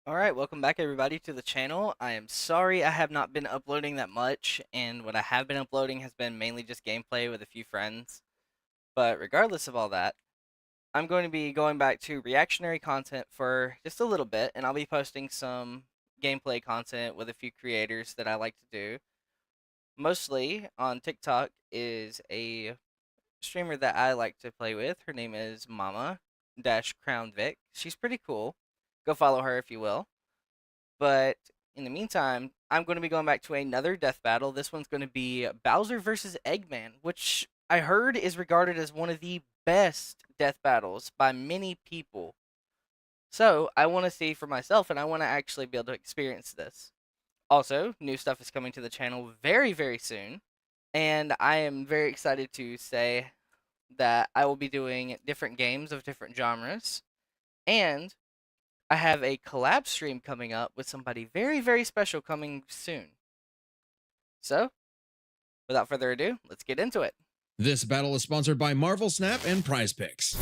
Alright, welcome back everybody to the channel. I am sorry I have not been uploading that much, and what I have been uploading has been mainly just gameplay with a few friends. But regardless of all that, I'm going to be going back to reactionary content for just a little bit, and I'll be posting some gameplay content with a few creators that I like to do. Mostly on TikTok is a streamer that I like to play with. Her name is Mama-Crown Vic. She's pretty cool. Go follow her if you will. But in the meantime, I'm going to be going back to another death battle. This one's going to be Bowser versus Eggman, which I heard is regarded as one of the best death battles by many people. So I want to see for myself, and I want to actually be able to experience this. Also, new stuff is coming to the channel very, very soon. And I am very excited to say that I will be doing different games of different genres. And I have a collab stream coming up with somebody very, very special coming soon. So, without further ado, let's get into it. This battle is sponsored by Marvel Snap and Prize Picks.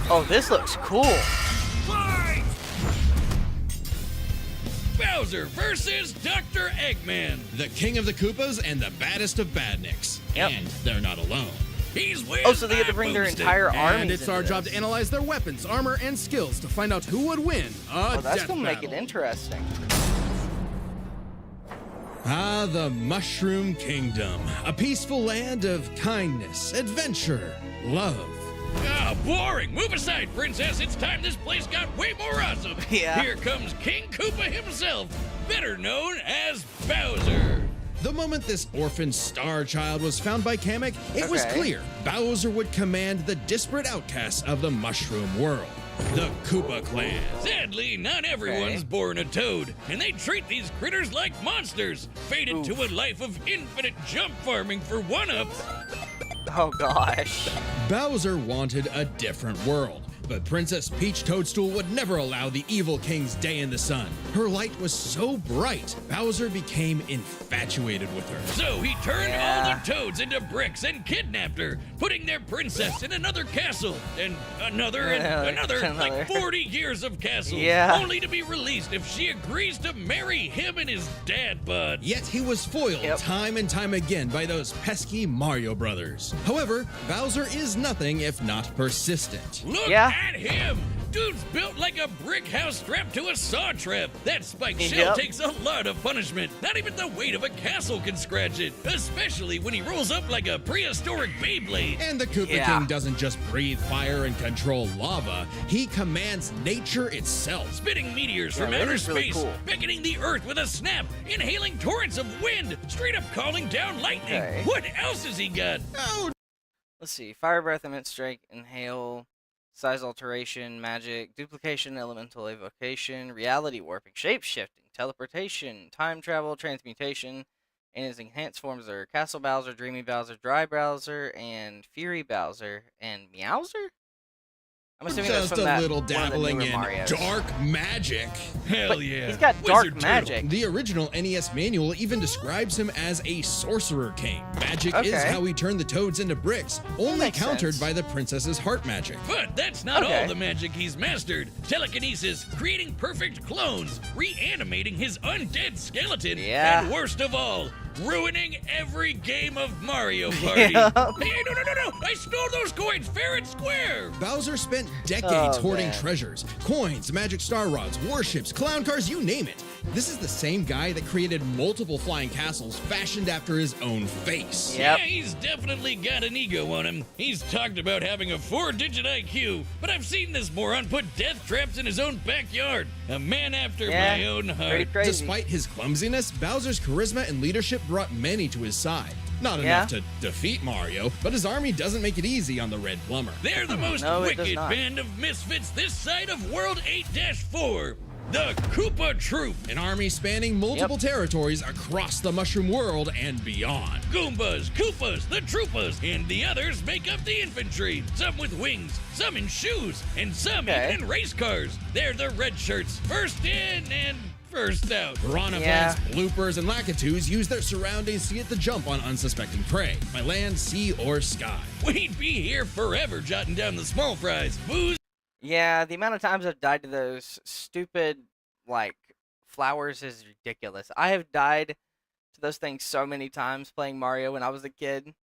Oh, this looks cool. Fight! Bowser versus Dr. Eggman. The king of the Koopas and the baddest of badniks. Yep. And they're not alone. He's with Oh, so they get to bring their entire army. And it's our job to analyze their weapons, armor, and skills to find out who would win a Oh, that's death gonna make battle. it interesting. Ah, the Mushroom Kingdom. A peaceful land of kindness, adventure, love. Ah, boring. Move aside, princess. It's time this place got way more awesome. Yeah. Here comes King Koopa himself, better known as Bowser. The moment this orphan star child was found by Kamek, it was clear Bowser would command the disparate outcasts of the Mushroom world, the Koopa clan. Sadly, not everyone's born a toad, and they treat these critters like monsters, fated to a life of infinite jump farming for one-ups. Oh gosh. Bowser wanted a different world, but Princess Peach Toadstool would never allow the evil king's day in the sun. Her light was so bright, Bowser became infatuated with her. So he turned all the toads into bricks and kidnapped her, putting their princess in another castle, and another, like 40 years of castles, only to be released if she agrees to marry him and his dad bod. Yet he was foiled time and time again by those pesky Mario brothers. However, Bowser is nothing if not persistent. Look at him! Dude's built like a brick house strapped to a saw trap. That spiked shell takes a lot of punishment. Not even the weight of a castle can scratch it, especially when he rolls up like a prehistoric Beyblade. And the Koopa King doesn't just breathe fire and control lava, he commands nature itself. Spitting meteors from outer space, beckoning the earth with a snap, inhaling torrents of wind, straight up calling down lightning. What else has he got? Oh, Let's see. Fire breath, immense strike, inhale, size alteration, magic, duplication, elemental evocation, reality warping, shape-shifting, teleportation, time travel, transmutation, and his enhanced forms are Castle Bowser, Dreamy Bowser, Dry Bowser, and Fury Bowser, and Meowser? I'm assuming that's just from a that, little one of the dabbling newer in Marios. dark magic. Hell yeah. He's got dark Wizard magic. The original NES manual even describes him as a sorcerer king. Magic is how he turned the toads into bricks, only countered by the princess's heart magic. But that's not all the magic he's mastered. Telekinesis, creating perfect clones, reanimating his undead skeleton, and worst of all, ruining every game of Mario Party. Hey, no! I stole those coins fair and square! Bowser spent decades hoarding treasures, coins, magic star rods, warships, clown cars, you name it. This is the same guy that created multiple flying castles fashioned after his own face. Yeah, he's definitely got an ego on him. He's talked about having a 4-digit IQ, but I've seen this moron put death traps in his own backyard. A man after my own heart. Despite his clumsiness, Bowser's charisma and leadership brought many to his side. Not enough to defeat Mario, but his army doesn't make it easy on the Red Plumber. They're the most wicked band of misfits this side of World 8-4. The Koopa Troop. An army spanning multiple territories across the Mushroom world and beyond. Goombas, Koopas, the Troopas, and the others make up the infantry. Some with wings, some in shoes, and some even in race cars. They're the red shirts, first in and first out. Piranha plants, bloopers, and lakitus use their surroundings to get the jump on unsuspecting prey, by land, sea, or sky. We'd be here forever jotting down the small fries, booze, Yeah, the amount of times I've died to those stupid, like, flowers is ridiculous. I have died to those things so many times playing Mario when I was a kid.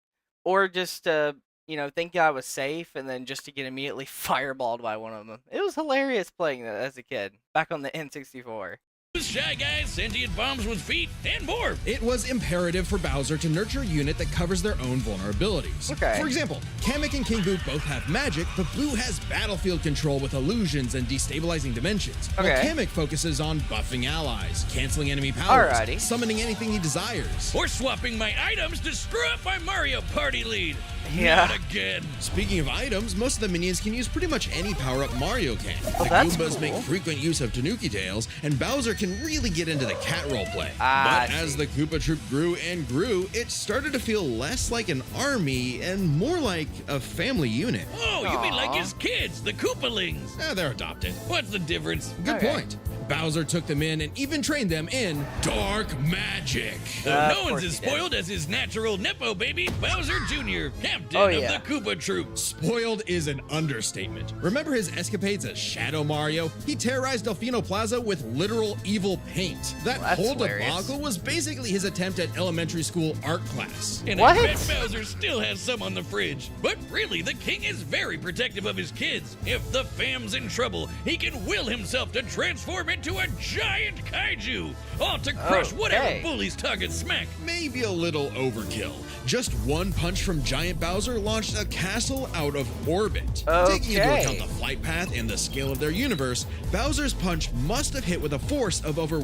Or just thinking I was safe and then just to get immediately fireballed by one of them. It was hilarious playing that as a kid, back on the N64. Shy Guys, sentient bombs with feet, and more. It was imperative for Bowser to nurture a unit that covers their own vulnerabilities. Okay. For example, Kamek and King Boo both have magic, but Blue has battlefield control with illusions and destabilizing dimensions. While Okay. Kamek focuses on buffing allies, canceling enemy powers, Alrighty. summoning anything he desires. Or swapping my items to screw up my Mario Party lead. Yeah. Not again. Speaking of items, most of the minions can use pretty much any power-up Mario can. Oh, The that's Goombas cool. make frequent use of Tanuki tails, and Bowser can really get into the cat roleplay. Ah, But I as see. the Koopa Troop grew and grew, it started to feel less like an army and more like a family unit. Oh, you mean like Aw. his kids, the Koopalings. They're adopted. What's the difference? Good Okay. point. Bowser took them in and even trained them in dark magic. No of one's course as he did. spoiled as his natural Nepo baby, Bowser Jr., captain Oh, of yeah. the Koopa Troop. Spoiled is an understatement. Remember his escapades as Shadow Mario? He terrorized Delfino Plaza with literal evil paint. That Well, that's whole hilarious. debacle was basically his attempt at elementary school art class. And What? I bet Bowser still has some on the fridge. But really, the king is very protective of his kids. If the fam's in trouble, he can will himself to transform into a giant kaiju, all to crush whatever Okay. bullies target smack. Maybe a little overkill. Just one punch from Giant Bowser launched a castle out of orbit. Taking into Okay. account the flight path and the scale of their universe, Bowser's punch must have hit with a force of over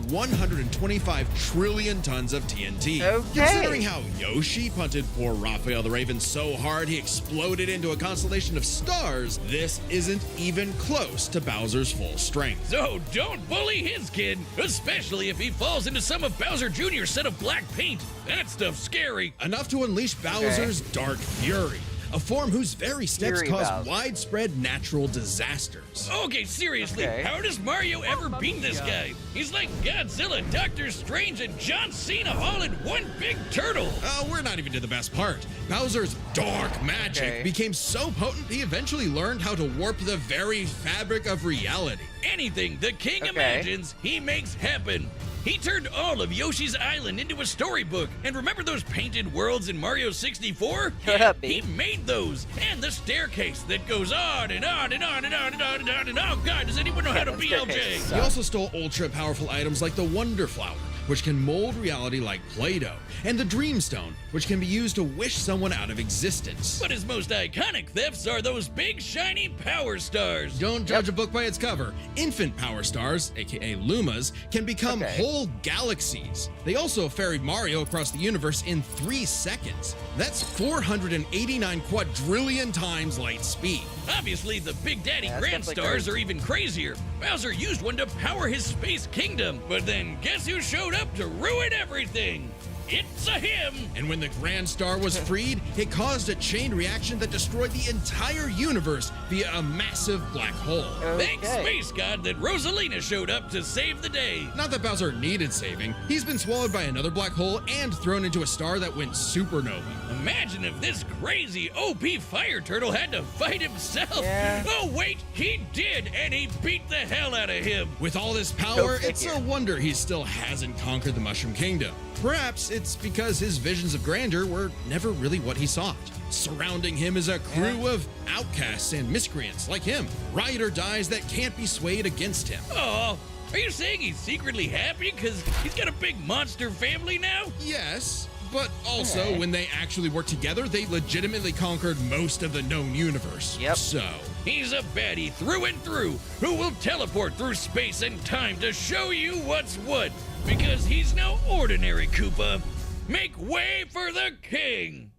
125 trillion tons of TNT. Okay. Considering how Yoshi punted poor Raphael the Raven so hard he exploded into a constellation of stars, this isn't even close to Bowser's full strength. So don't bully his kid, especially if he falls into some of Bowser Jr.'s set of black paint. That stuff's scary. Enough to unleash Bowser's Dark Fury, a form whose very steps Fury cause Bowser. widespread natural disasters. Okay, seriously, Okay. how does Mario ever beat this guy? He's like Godzilla, Doctor Strange, and John Cena all in one big turtle. We're not even to the best part. Bowser's dark magic Okay. became so potent he eventually learned how to warp the very fabric of reality. Anything the king Okay. imagines, he makes happen. He turned all of Yoshi's Island into a storybook. And remember those painted worlds in Mario 64? Shut Yeah, up, B. he made those. And the staircase that goes on and on and on and on and on and on and on. Oh, God, does anyone know how to that BLJ? staircase He also stole ultra-powerful items like the Wonder Flower, which can mold reality like Play-Doh, and the Dream Stone, which can be used to wish someone out of existence. But his most iconic thefts are those big shiny power stars. Don't judge a book by its cover. Infant power stars, aka Lumas, can become Okay. whole galaxies. They also ferried Mario across the universe in 3 seconds. That's 489 quadrillion times light speed. Obviously, the Big Daddy Yeah, that's Grand definitely Stars crazy. are even crazier. Bowser used one to power his space kingdom, but then guess who showed up to ruin everything? It's a him! And when the Grand Star was freed, it caused a chain reaction that destroyed the entire universe via a massive black hole. Thanks, Okay. Space God, that Rosalina showed up to save the day. Not that Bowser needed saving. He's been swallowed by another black hole and thrown into a star that went supernova. Imagine if this crazy OP fire turtle had to fight himself. Yeah. Oh, wait, he did, and he beat the hell out of him. With all this power, Go it's a figure. wonder he still hasn't conquered the Mushroom Kingdom. Perhaps it's because his visions of grandeur were never really what he sought. Surrounding him is a crew of outcasts and miscreants like him, ride or dies that can't be swayed against him. Oh, are you saying he's secretly happy because he's got a big monster family now? Yes, but also Okay. when they actually work together, they legitimately conquered most of the known universe. Yep. So, He's a baddie through and through who will teleport through space and time to show you what's what. Because he's no ordinary Koopa. Make way for the king!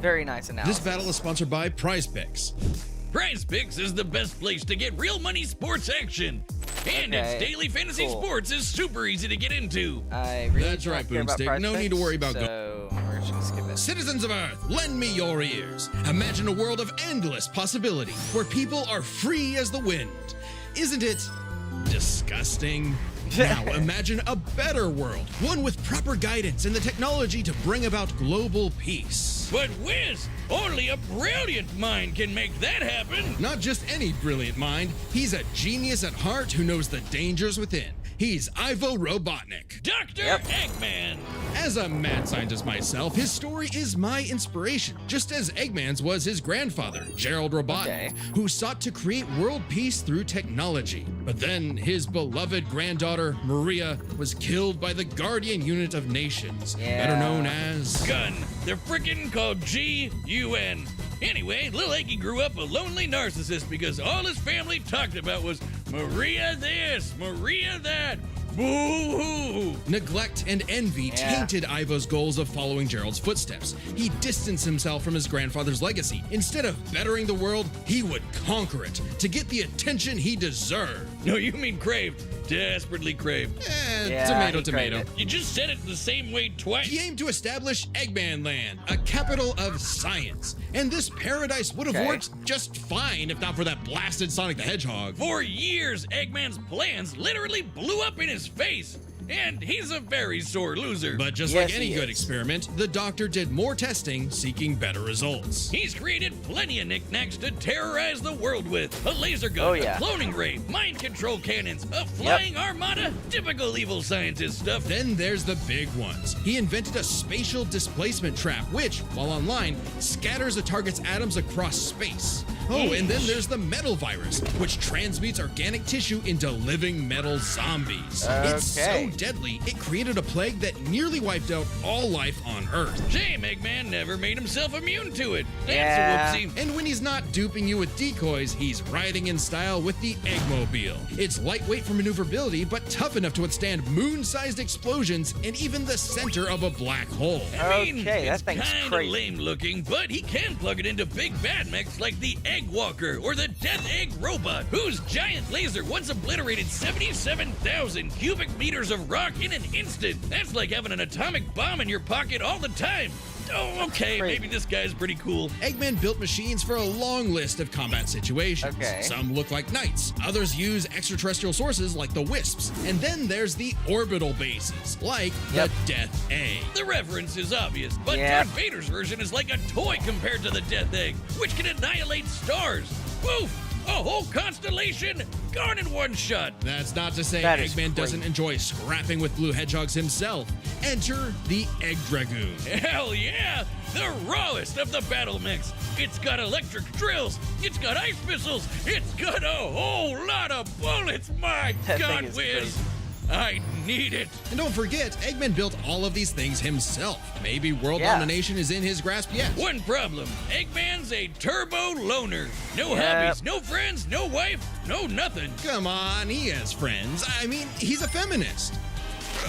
Very nice analysis. this battle is sponsored by Prize Picks. Prize Picks is the best place to get real money sports action. And its Okay, daily fantasy cool. sports is super easy to get into. I really That's don't right, care about Boomstick. Prize No need to Picks, worry about so we're just gonna skip it. Citizens of Earth, lend me your ears. Imagine a world of endless possibility where people are free as the wind. Isn't it disgusting? Now imagine a better world, one with proper guidance and the technology to bring about global peace. But whiz, only a brilliant mind can make that happen. Not just any brilliant mind, he's a genius at heart who knows the dangers within. He's Ivo Robotnik. Dr. Eggman. As a mad scientist myself, his story is my inspiration, just as Eggman's was his grandfather, Gerald Robotnik, who sought to create world peace through technology. But then his beloved granddaughter, Maria, was killed by the Guardian Unit of Nations, better known as... Gun. They're frickin' called G-U-N. Anyway, Lil Eggy grew up a lonely narcissist because all his family talked about was Maria this, Maria that. Boo-hoo! Neglect and envy tainted Ivo's goals of following Gerald's footsteps. He distanced himself from his grandfather's legacy. Instead of bettering the world, he would conquer it to get the attention he deserved. No, you mean craved. Desperately craved. Tomato. You just said it the same way twice. He aimed to establish Eggman Land, a capital of science. And this paradise would have worked just fine if not for that blasted Sonic the Hedgehog. For years, Eggman's plans literally blew up in his face. And he's a very sore loser. But just like any good experiment, the doctor did more testing, seeking better results. He's created plenty of knickknacks to terrorize the world with. A laser gun, a cloning ray, mind control cannons, a flying armada, typical evil scientist stuff. Then there's the big ones. He invented a spatial displacement trap, which, while online, scatters a target's atoms across space. Oh, and then there's the metal virus, which transmutes organic tissue into living metal zombies. It's so deadly, it created a plague that nearly wiped out all life on Earth. Shame Eggman never made himself immune to it. That's a whoopsie. And when he's not duping you with decoys, he's riding in style with the Eggmobile. It's lightweight for maneuverability, but tough enough to withstand moon-sized explosions and even the center of a black hole. I mean, it's kinda lame looking, but he can plug it into big bad mechs like the Egg Walker or the Death Egg Robot, whose giant laser once obliterated 77,000 cubic meters of rock in an instant. That's like having an atomic bomb in your pocket all the time. Oh, okay, maybe this guy's pretty cool. Eggman built machines for a long list of combat situations. Some look like knights, others use extraterrestrial sources like the Wisps, and then there's the orbital bases, like the Death Egg. The reference is obvious, but Darth Vader's version is like a toy compared to the Death Egg, which can annihilate stars. Woof! A whole constellation gone in one shot. That's not to say Eggman doesn't enjoy scrapping with blue hedgehogs himself. Enter the Egg Dragoon. Hell yeah! The rawest of the battle mechs. It's got electric drills. It's got ice missiles. It's got a whole lot of bullets. My God, Wiz. I need it. And don't forget, Eggman built all of these things himself. Maybe world domination is in his grasp yet. One problem, Eggman's a turbo loner. No hobbies, no friends, no wife, no nothing. Come on, he has friends. I mean, he's a feminist.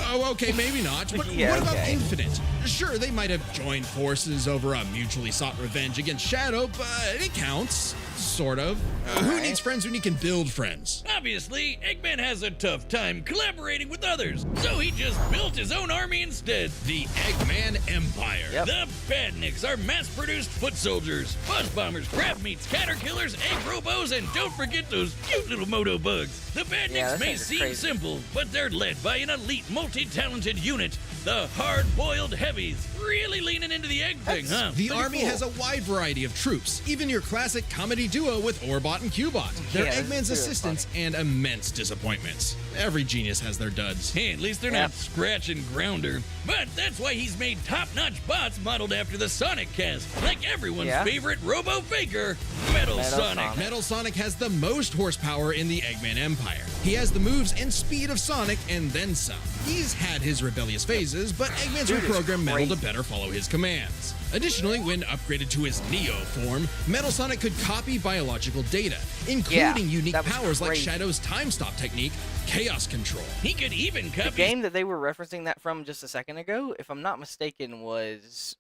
Oh, okay, maybe not, but what about Infinite? Sure, they might have joined forces over a mutually sought revenge against Shadow, but it counts. Sort of. Who needs friends when you can build friends? Obviously, Eggman has a tough time collaborating with others, so he just built his own army instead. The Eggman Empire. The Badniks are mass-produced foot soldiers, buzz bombers, crab meats, caterkillers, egg robos, and don't forget those cute little moto bugs. The Badniks may seem simple, but they're led by an elite, multi-talented unit. The hard-boiled heavies, really leaning into the egg thing, huh? The army has a wide variety of troops, even your classic comedy duo with Orbot and Cubot. They're Eggman's assistants and immense disappointments. Every genius has their duds. Hey, at least they're not Scratch and Grounder. But that's why he's made top-notch bots modeled after the Sonic cast, like everyone's favorite robo-faker, Metal Sonic. Metal Sonic has the most horsepower in the Eggman Empire. He has the moves and speed of Sonic and then some. He's had his rebellious phases, but Eggman's reprogrammed Metal to better follow his commands. Additionally, when upgraded to his Neo form, Metal Sonic could copy biological data, including unique powers like Shadow's time stop technique, chaos control. He could even copy... The game that they were referencing that from just a second ago, if I'm not mistaken, was...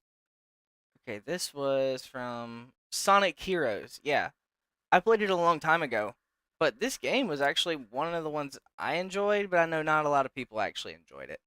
Okay, this was from Sonic Heroes. Yeah. I played it a long time ago. But this game was actually one of the ones I enjoyed, but I know not a lot of people actually enjoyed it.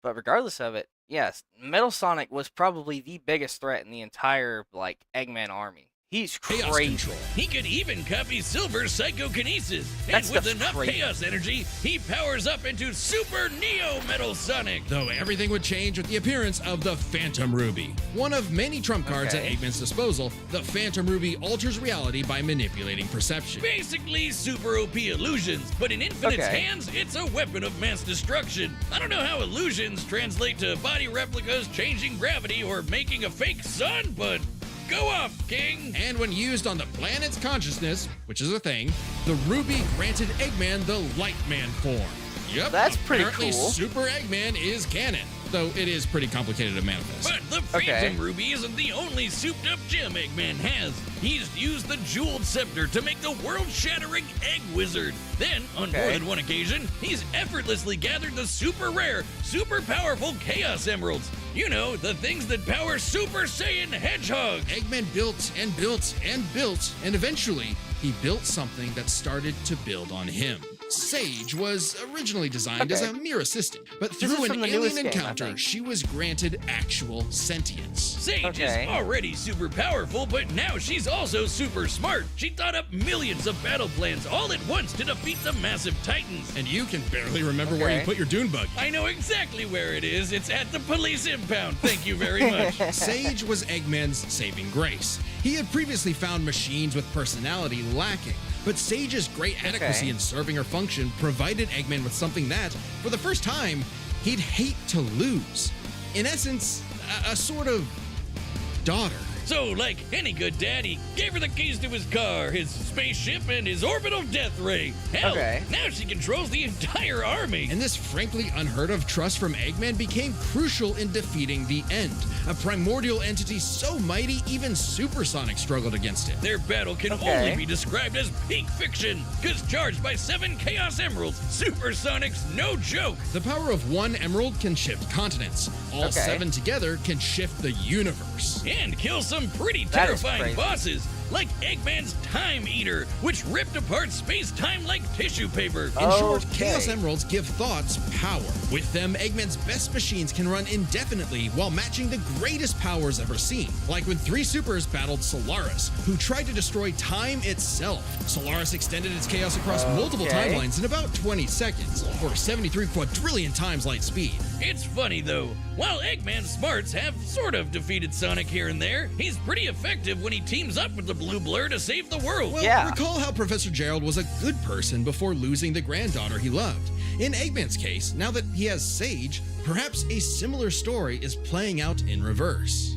But regardless of it, yes, Metal Sonic was probably the biggest threat in the entire, like, Eggman army. He's Chaos crazy. control. He could even copy Silver's psychokinesis, That and with stuff's enough crazy. chaos energy, he powers up into Super Neo Metal Sonic. Though everything would change with the appearance of the Phantom Ruby. One of many trump cards Okay. at Eggman's disposal, the Phantom Ruby alters reality by manipulating perception. Basically, super OP illusions, but in Infinite's Okay. hands, it's a weapon of mass destruction. I don't know how illusions translate to body replicas, changing gravity, or making a fake sun, but go off, King! And when used on the planet's consciousness, which is a thing, the Ruby granted Eggman the Lightman form. Yep, That's pretty apparently cool. Super Eggman is canon, though it is pretty complicated to manifest. But the Phantom Ruby isn't the only souped-up gem Eggman has. He's used the Jeweled Scepter to make the world-shattering Egg Wizard. Then, on more than one occasion, he's effortlessly gathered the super rare, super powerful Chaos Emeralds. You know, the things that power Super Saiyan Hedgehog. Eggman built and built and built, and eventually, he built something that started to build on him. Sage was originally designed as a mere assistant, but This through is an from the alien newest game, I encounter, think. she was granted actual sentience. Sage Okay. is already super powerful, but now she's also super smart. She thought up millions of battle plans all at once to defeat the massive titans. And you can barely remember where you Okay. put your dune bug. I know exactly where it is. It's at the police impound. Thank you very much. Sage was Eggman's saving grace. He had previously found machines with personality lacking, but Sage's great adequacy Okay. in serving her function provided Eggman with something that, for the first time, he'd hate to lose. In essence, a sort of daughter. So, like any good dad, he gave her the keys to his car, his spaceship, and his orbital death ray. Hell, Okay. now she controls the entire army. And this frankly unheard of trust from Eggman became crucial in defeating the End, a primordial entity so mighty even Supersonic struggled against it. Their battle can Okay. only be described as peak fiction, because charged by 7 Chaos Emeralds, Supersonic's no joke. The power of one emerald can shift continents. All Okay. 7 together can shift the universe. And kill some pretty That is terrifying crazy. bosses, like Eggman's Time Eater, which ripped apart space-time like tissue paper. In short, Okay. Chaos Emeralds give thoughts power. With them, Eggman's best machines can run indefinitely while matching the greatest powers ever seen. Like when 3 supers battled Solaris, who tried to destroy time itself. Solaris extended its chaos across multiple Okay. timelines in about 20 seconds, or 73 quadrillion times light speed. It's funny though, while Eggman's smarts have sort of defeated Sonic here and there, he's pretty effective when he teams up with the Blue Blur to save the world. Well, Yeah. recall how Professor Gerald was a good person before losing the granddaughter he loved. In Eggman's case, now that he has Sage, perhaps a similar story is playing out in reverse.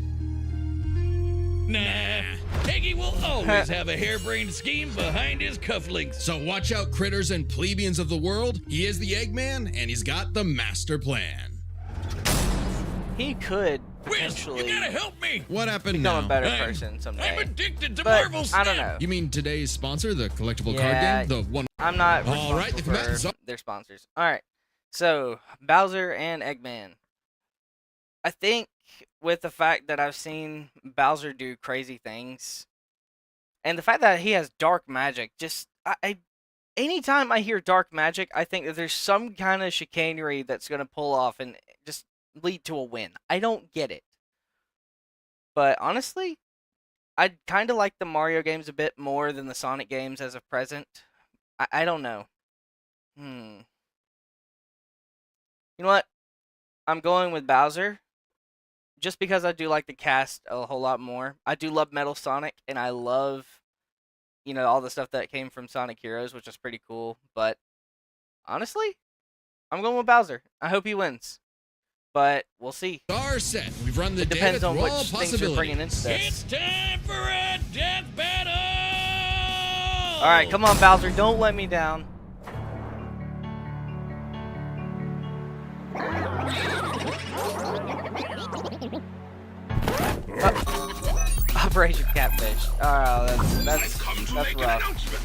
Nah, Eggy will always have a harebrained scheme behind his cufflinks. So watch out, critters and plebeians of the world. He is the Eggman, and he's got the master plan. He could Wiz, potentially you gotta help me! What happened become now? a better I'm- person I'm someday. addicted to But Marvel I Snap! don't know. You mean today's sponsor, the collectible Yeah. card game? The one. I'm not All right, responsible if Matt is for up- their sponsors. All right, so Bowser and Eggman. I think with the fact that I've seen Bowser do crazy things, and the fact that he has dark magic, just anytime I hear dark magic, I think that there's some kind of chicanery that's gonna pull off and just lead to a win. I don't get it, but honestly, I kind of like the Mario games a bit more than the Sonic games as of present. I don't know. You know what? I'm going with Bowser. Just because I do like the cast a whole lot more. I do love Metal Sonic, and I love, all the stuff that came from Sonic Heroes, which is pretty cool. But honestly, I'm going with Bowser. I hope he wins. But we'll see. Star set. We've run the It data depends through on all which things you're bringing possibilities. into It's this. time for a death battle! All right, come on, Bowser. Don't let me down. Operation Catfish. Oh, that's Come to that's make an rough. announcement.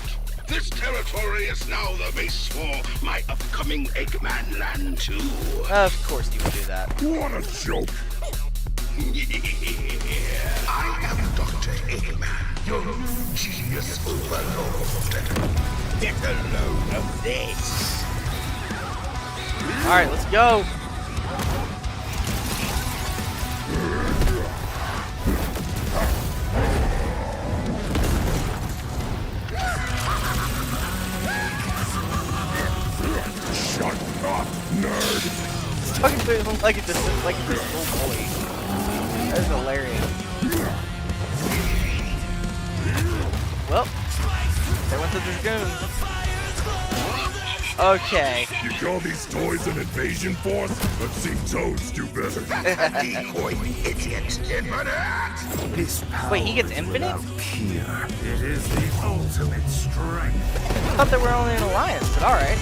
This territory is now the base for my upcoming Eggman Land 2. Of course you would do that. What a joke. I am Dr. Eggman, your new genius overlord. Get a load of this. All right, let's go. nerd. He's talking to him like it's this little boy. That is hilarious. Well, they went to the dragoon. Okay. You call these toys an invasion force? Let's see Toads do better. Decoy idiot. Infinite. Wait, he gets infinite? Pure. It is the ultimate strength. I thought they were only in alliance, but alright.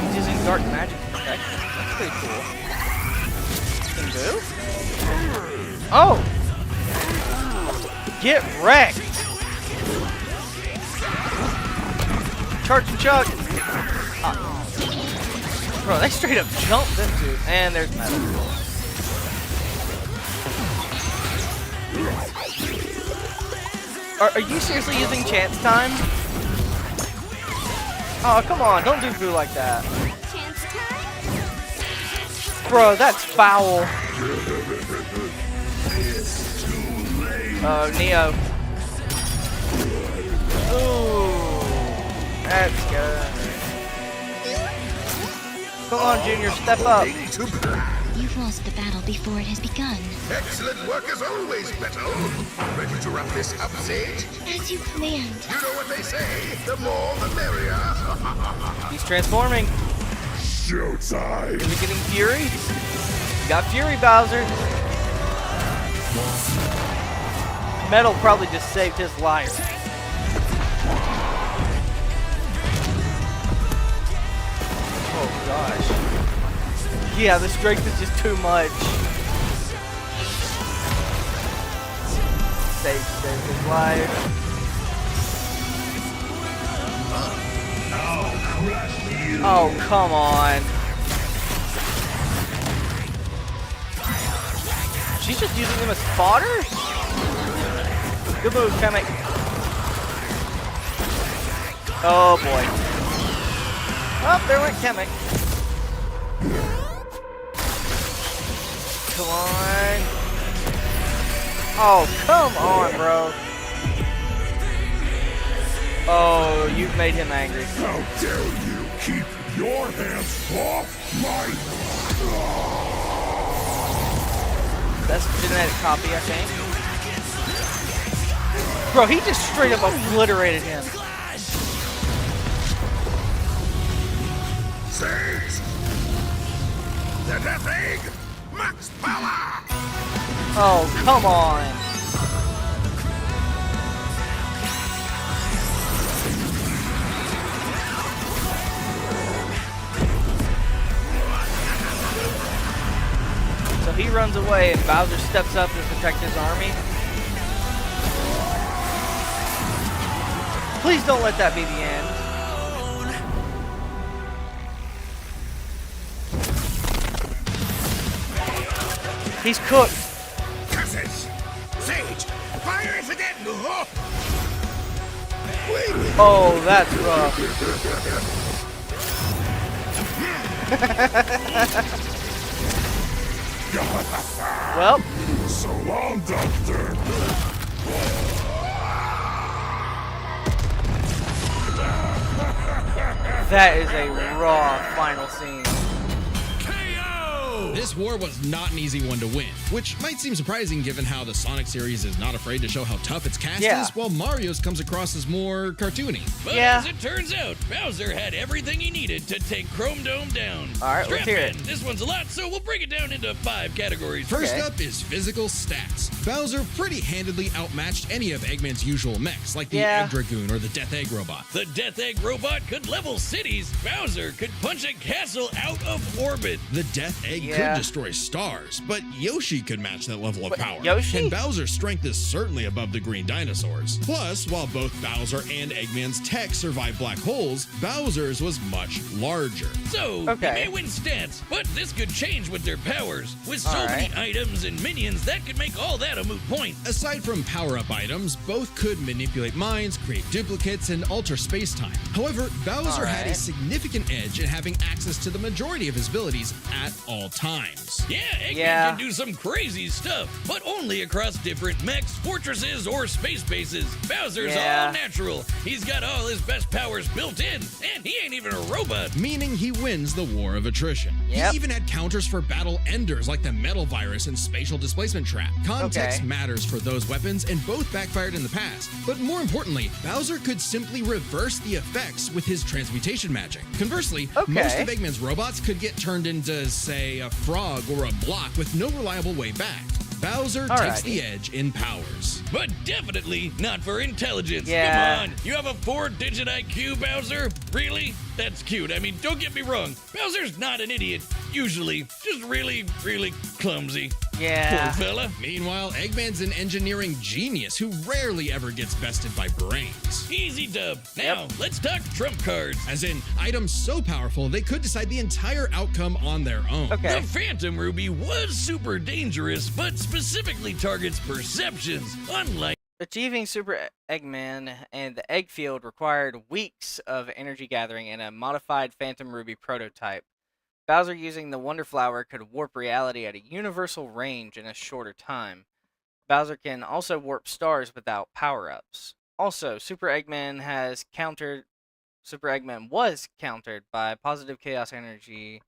He's using dark magic protection. That's pretty cool. Can do? Oh! Get wrecked! Charge and chug! Bro, they straight up jumped into it. And there's metal. Are you seriously using chance time? Oh, come on. Don't do boo like that. Chance time? Bro, that's foul. Oh, Neo. Ooh. That's good. Come on, Junior. Step up. You've lost the battle before it has begun. Excellent work as always, Beto. Ready to wrap this up, Sage? As you command. You know what they say, the more the merrier. He's transforming. Showtime. Is he getting Fury? You got Fury, Bowser. Metal probably just saved his life. Oh gosh. Yeah, the strength is just too much. Saved his life. Oh, come on. She's just using him as fodder? Good move, Kamek. Oh boy. Oh, there went Kamek. Come on. Oh, come on, bro. Oh, you've made him angry. How dare you keep your hands off my... That's a genetic copy, I think. Bro, he just straight up obliterated him. Sage! The Death Egg! Max power! Oh, come on. So he runs away and Bowser steps up to protect his army. Please don't let that be the end. He's cooked. Curses! Sage! Fire it again! Oh, that's rough. Well, So long, Doctor! that is a raw final scene. This war was not an easy one to win, which might seem surprising given how the Sonic series is not afraid to show how tough its cast Yeah. is, while Mario's comes across as more cartoony. But Yeah. as it turns out, Bowser had everything he needed to take Chrome Dome down. All right, let's hear Strap it. in. This one's a lot, so we'll break it down into 5 categories. First Okay. up is physical stats. Bowser pretty handedly outmatched any of Eggman's usual mechs, like the Yeah. Egg Dragoon or the Death Egg Robot. The Death Egg robot could level cities. Bowser could punch a castle out of orbit. The Death Egg Yeah. could destroy stars, but Yoshi could match that level of What, power. Yoshi? And Bowser's strength is certainly above the green dinosaurs. Plus, while both Bowser and Eggman's tech survived black holes, Bowser's was much larger. So, Okay. they may win stats, but this could change with their powers. With so All many right. items and minions, that could make all that a moot point. Aside from power-up items, both could manipulate minds, create duplicates, and alter space-time. However, Bowser had a Alright. significant edge in having access to the majority of his abilities at all times. times. Yeah, Eggman can do some crazy stuff, but only across different mechs, fortresses, or space bases. Bowser's all natural. He's got all his best powers built in, and he ain't even a robot. Meaning he wins the war of attrition. He even had counters for battle enders like the metal virus and spatial displacement trap. Context matters for those weapons, and both backfired in the past. But more importantly, Bowser could simply reverse the effects with his transmutation magic. Conversely, most of Eggman's robots could get turned into, say, a frog or a block with no reliable way back. Bowser takes the edge in powers. But definitely not for intelligence. Yeah. Come on, you have a 4-digit IQ, Bowser? Really? That's cute. I mean, don't get me wrong. Bowser's not an idiot, usually. Just really, really clumsy. Yeah. Poor fella. Meanwhile, Eggman's an engineering genius who rarely ever gets bested by brains. Easy dub. Now, let's talk trump cards. As in, items so powerful they could decide the entire outcome on their own. The Phantom Ruby was super dangerous, but specifically targets perceptions, unlike Achieving Super Eggman and the Egg Field required weeks of energy gathering in a modified Phantom Ruby prototype. Bowser using the Wonder Flower could warp reality at a universal range in a shorter time. Bowser can also warp stars without power-ups. Also, Super Eggman was countered by Positive Chaos Energy,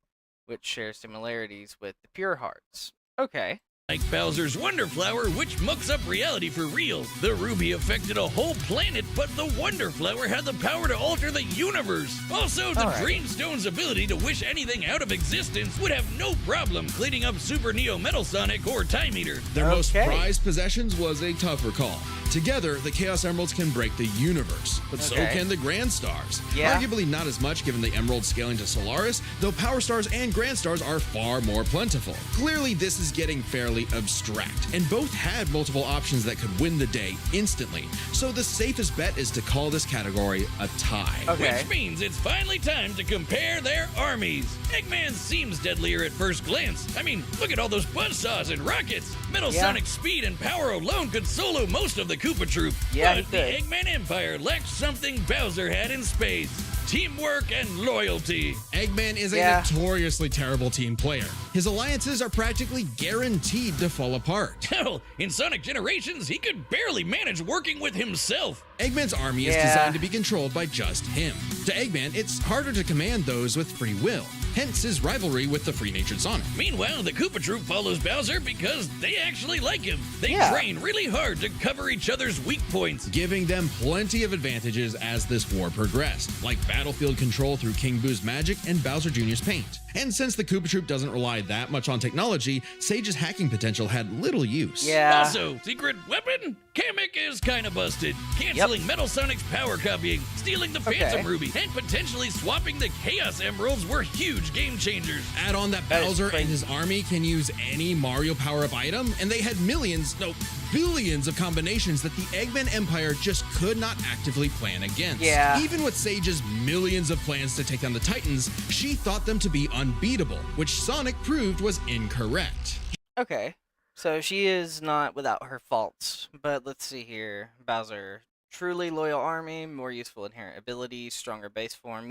which shares similarities with the Pure Hearts. Okay. like Bowser's Wonder Flower, which mucks up reality for real. The ruby affected a whole planet, but the Wonder Flower had the power to alter the universe. Also, the Dream Stone's ability to wish anything out of existence would have no problem cleaning up Super Neo Metal Sonic or Time Eater. Their most prized possessions was a tougher call. Together, the Chaos Emeralds can break the universe, but so can the Grand Stars. Arguably not as much given the Emerald scaling to Solaris, though Power Stars and Grand Stars are far more plentiful. Clearly, this is getting fairly abstract, and both had multiple options that could win the day instantly, so the safest bet is to call this category a tie. Which means it's finally time to compare their armies. Eggman seems deadlier at first glance. I mean, look at all those buzzsaws and rockets. Metal Sonic's speed and power alone could solo most of the Koopa Troop. But the Eggman Empire lacked something Bowser had in spades: teamwork and loyalty. Eggman is a notoriously terrible team player. His alliances are practically guaranteed to fall apart. Hell, in Sonic Generations, he could barely manage working with himself. Eggman's army is designed to be controlled by just him. To Eggman, it's harder to command those with free will, hence his rivalry with the free-natured Sonic. Meanwhile, the Koopa Troop follows Bowser because they actually like him. They train really hard to cover each other's weak points, giving them plenty of advantages as this war progressed, like battlefield control through King Boo's magic and Bowser Jr.'s paint. And since the Koopa Troop doesn't rely that much on technology, Sage's hacking potential had little use. Also, secret weapon? Kamek is kinda busted. Canceling Metal Sonic's power copying, stealing the Phantom Ruby, and potentially swapping the Chaos Emeralds were huge game changers. Add on that Bowser and his army can use any Mario power-up item, and they had millions, no, billions of combinations that the Eggman Empire just could not actively plan against. Even with Sage's millions of plans to take down the Titans, she thought them to be unbeatable, which Sonic proved was incorrect. Okay, so she is not without her faults, but let's see here. Bowser, truly loyal army, more useful inherent abilities, stronger base form,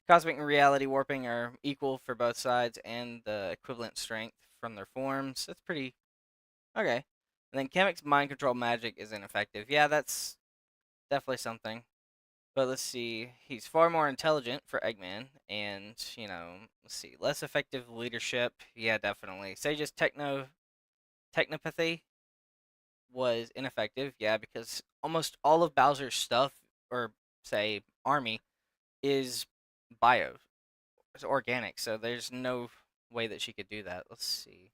Cosmic and reality warping are equal for both sides, and the equivalent strength from their forms. That's pretty... okay. And then Kamek's mind control magic is ineffective. Yeah, that's definitely something. But let's see. He's far more intelligent for Eggman. And, you know, let's see. Less effective leadership. Yeah, definitely. Sage's technopathy was ineffective. Yeah, because almost all of Bowser's stuff, or say, army, is bio. It's organic. So there's no way that she could do that. Let's see.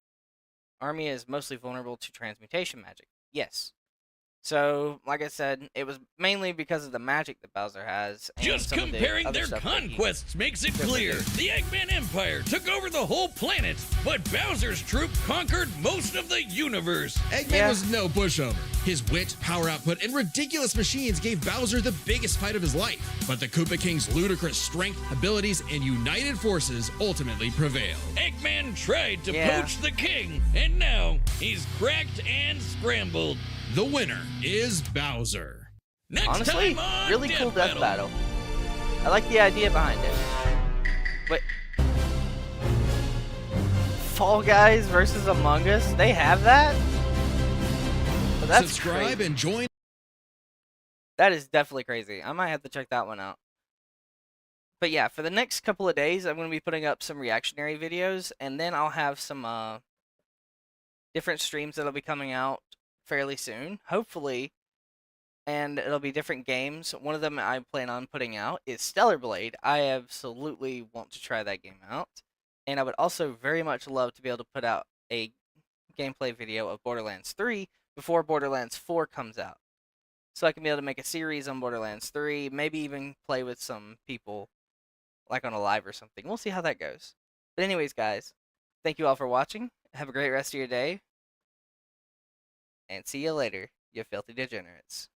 Army is mostly vulnerable to transmutation magic. Yes. So, like I said, it was mainly because of the magic that Bowser has. And just comparing their conquests makes it clear. The Eggman Empire took over the whole planet, but Bowser's troop conquered most of the universe. Eggman was no pushover. His wit, power output, and ridiculous machines gave Bowser the biggest fight of his life. But the Koopa King's ludicrous strength, abilities, and united forces ultimately prevailed. Eggman tried to poach the king, and now he's cracked and scrambled. The winner is Bowser. Next Honestly, time on really cool death battle. I like the idea behind it. Wait. Fall Guys versus Among Us. They have that? Well, that's Subscribe crazy. and join. That is definitely crazy. I might have to check that one out. But yeah, for the next couple of days, I'm going to be putting up some reactionary videos, and then I'll have some different streams that'll be coming out fairly soon, hopefully, and it'll be different games. One of them I plan on putting out is Stellar Blade. I absolutely want to try that game out, and I would also very much love to be able to put out a gameplay video of Borderlands 3 before Borderlands 4 comes out. So I can be able to make a series on Borderlands 3, maybe even play with some people like on a live or something. We'll see how that goes. But anyways, guys, thank you all for watching. Have a great rest of your day. And see you later, you filthy degenerates.